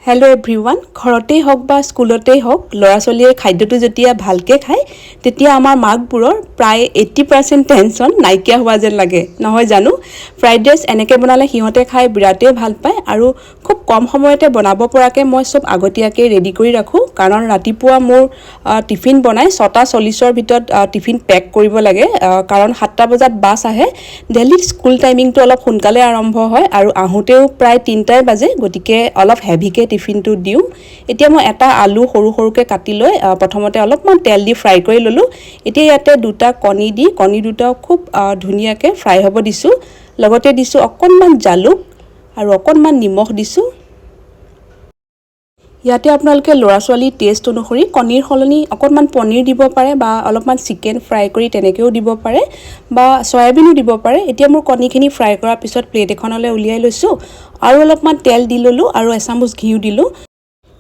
hello everyone घरते हक बा स्कुलते हक लरा छलिए खाद्यটো যেতিয়া ভালকে খায় তেতিয়া আমাৰ মাকবোৰৰ প্ৰায় 80% টেনশন নাইকিয়া হোৱা যেন লাগে নহয় জানো ফ্ৰাইড ৰাইচ এনেকে বনালে হিহতে খাই বিৰাতে ভাল পায় আৰু খুব কম সময়তে বনাব পৰাকে মই সব আগতিয়াকে ৰেডি কৰি ৰাখো কাৰণ ৰাতিপুৱা মোৰ টিফিন বনাই 6:40 ৰ ভিতৰত টিফিন পেক কৰিব লাগে কাৰণ 7টা বজাত বাস আহে দিল্লীৰ স্কুল টাইমিংটো অলপ সোনকালে আৰম্ভ হয় আৰু আহোতেও প্ৰায় 3টাই বাজে গটিকে অলপ হেভিকে টিফিনটো দিও এতিয়া মই এটা আলু সৰু সৰুকে কাটি লৈ প্ৰথমতে অলপমান তেল দি ফ্ৰাই কৰি ললো এতিয়া ইয়াতে দুটা কণী দি কণী দুটা খুব ধুনিয়াকে ফ্ৰাই হ'ব দিছো লগতে দিছো অকনমান জালুক আৰু অকনমান নিমখ দিছো ইয়াতে আপোনালোকে লৰা ছোৱালী টেষ্ট অনুসৰি কণীৰ হলনি অকনমান পনীৰ দিব পাৰে বা অলপমান চিকেন ফ্ৰাই কৰি তেনেকেও দিব পাৰে বা সয়াবিনো দিব পাৰে এতিয়া মোৰ কণীখিনি ফ্ৰাই কৰাৰ পিছত প্লেট এখনলৈ উলিয়াই লৈছো আৰু অলপমান তেল দি ললো আৰু এচামুচ ঘিউ দিলো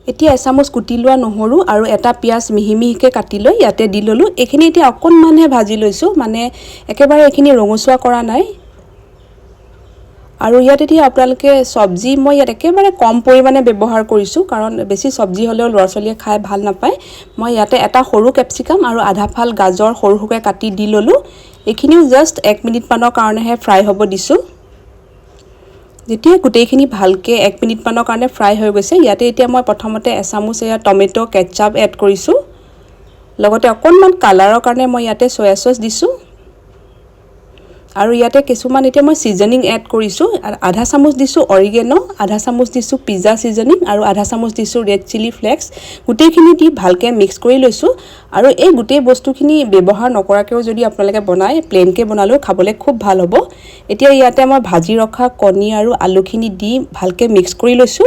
এতিয়া এচামুচ কুটি লোৱা নহৰু আৰু এটা পিয়াজ মিহিমিহিকে কাটি লৈ ইয়াতে দি ললো এখিনি এতিয়া অকনমানহে ভাজি লৈছো মানে একেবাৰে এখিনি ৰঙচুৱা কৰা নাই আৰু ইয়াতে এতিয়া আপোনালোকে সবজি মই ইয়াত একেবাৰে কম পৰিমাণে ব্যৱহাৰ কৰিছো কাৰণ বেছি সবজি হলেও লৰা ছোৱালীয়ে খাই ভাল নাপায় মই ইয়াতে এটা সৰু ক্যাপসিকাম আৰু আধা ফাল গাজৰ সৰু সৰুকে কাটি দি ললো এখিনিও জাস্ট 1 মিনিট মানৰ কাৰণেহে ফ্ৰাই হ'ব দিছো যেতিয়া গুটেইখিনি ভালকে 1 মিনিট মানৰ কাৰণে ফ্ৰাই হৈ গৈছে ইয়াতে এতিয়া মই প্ৰথমতে এচামুচ এয়া টমেটো কেচাপ এড কৰিছো লগতে অকনমান কালাৰৰ কাৰণে মই ইয়াতে সয়া সস দিছো আৰু ইয়াতে কিছুমান এতিয়া মই সিজনিং এড কৰিছো আধা চামুচ দিছো oregano আধা চামুচ দিছো পিজ্জা সিজনিং আৰু আধা চামুচ দিছো ৰেড চিলি ফ্লেক্স গুটেইখিনি দি ভালকে মিক্স কৰি লৈছো আৰু এই গুটেই বস্তুখিনি ব্যৱহাৰ নকৰাকেও যদি আপোনালোকে বনায় প্লেনকে বনালেও খাবলৈ খুব ভাল হ'ব এতিয়া ইয়াতে মই ভাজি ৰখা কণী আৰু আলুখিনি দি ভালকে মিক্স কৰি লৈছো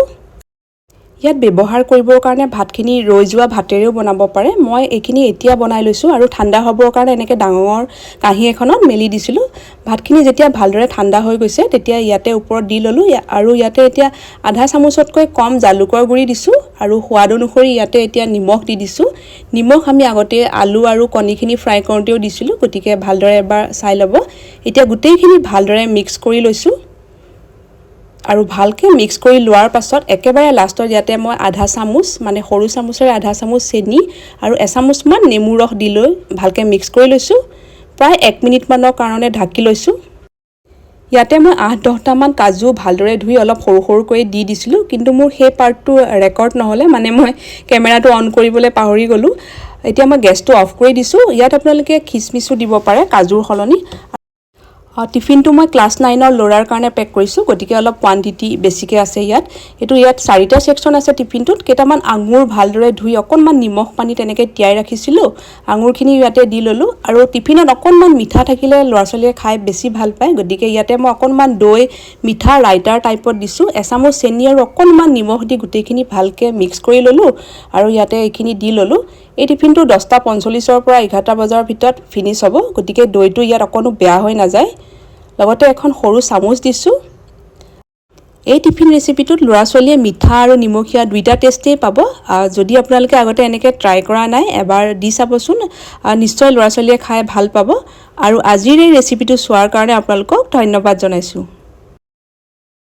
ইয়াত ব্যৱহাৰ কৰিবৰ কাৰণে ভাতখিনি ৰৈ যোৱা ভাতেৰেও বনাব পাৰে মই এখিনি এতিয়া বনাই লৈছো আৰু ঠাণ্ডা হ'বৰ কাৰণে এনেকে ডাঙৰ কাহি এখনত মেলি দিছিলো ভাতখিনি যেতিয়া ভালদৰে ঠাণ্ডা হৈ গৈছে তেতিয়া ইয়াতে ওপৰত দি ললো আৰু ইয়াতে এতিয়া আধা চামুচতকৈ কম জালুকৰ গুৰি দিছো আৰু সোৱাদ অনুসৰি ইয়াতে এতিয়া নিমখ দি দিছো নিমখ আমি আগতে আলু আৰু কণীখিনি ফ্ৰাই কৰোতেও দিছিলো গটিকে ভালদৰে এবাৰ চাই লব এতিয়া গুটেইখিনি ভালদৰে মিক্স কৰি লৈছো আৰু ভালকে মিক্স কৰি লোৱাৰ পাছত একেবাৰে লাষ্টত ইয়াতে মই আধা চামুচ মানে সৰু চামুচেৰে আধা চামুচ চেনি আৰু এচামুচ মান নেমু ৰস দি লৈ ভালকে মিক্স কৰি লৈছো প্ৰায় 1 মিনিট মানৰ কাৰণে ঢাকি লৈছো ইয়াতে মই 8-10টা মান কাজু ভালদৰে ধুই অলপ সৰু সৰু কৰি দি দিছিলো কিন্তু মোৰ সেই পাৰ্টটো ৰেকৰ্ড নহলে মানে মই কেমেৰাটো অন কৰিবলৈ পাহৰি গলো এতিয়া মই গেছটো অফ কৰি দিছো ইয়াত আপোনালোকে খিচমিচো দিব পাৰে কাজুৰ হলনি টিফিনটো মই ক্লাস 9 ৰ লৰাৰ কাৰণে পেক কৰিছো গটিকে অলপ কোৱান্টিটি বেছিকে আছে ইয়াত ইয়াত 4টা সেকশন আছে টিফিনটোত কেটামান আঙুৰ ভালদৰে ধুই অকনমান নিমখ পানী তেনেকে তিয়াই ৰাখিছিলো আঙুৰখিনি ইয়াতে দি ললো আৰু টিফিনত অকনমান মিঠা থাকিলে লৰা ছোৱালীয়ে খাই বেছি ভাল পায় গটিকে ইয়াতে মই অকনমান দৈ মিঠা ৰাইটাৰ টাইপত দিছো এচামুচ চেনি আৰু অকনমান নিমখ দি গুটেইখিনি ভালকে মিক্স কৰি ললো আৰু ইয়াতে এইখিনি দি ললো এই টিফিনটো 10:45 ৰ পৰা 11টা বজাৰ ভিতৰত ফিনিশ হ'ব গটিকে দৈটো ইয়াত অকনো বেয়া হৈ নাযায় লগতে এখন সৰু চামুচ দিছো এই টিফিন ৰেচিপিটোত লৰা ছোৱালীয়ে মিঠা আৰু নিমখীয়া দুইটা টেষ্টেই পাব যদি আপোনালোকে আগতে এনেকে ট্ৰাই কৰা নাই এবাৰ দি চাবচোন নিশ্চয় লৰা ছোৱালীয়ে খাই ভাল পাব আৰু আজিৰ এই ৰেচিপিটো চোৱাৰ কাৰণে আপোনালোকক ধন্যবাদ জনাইছো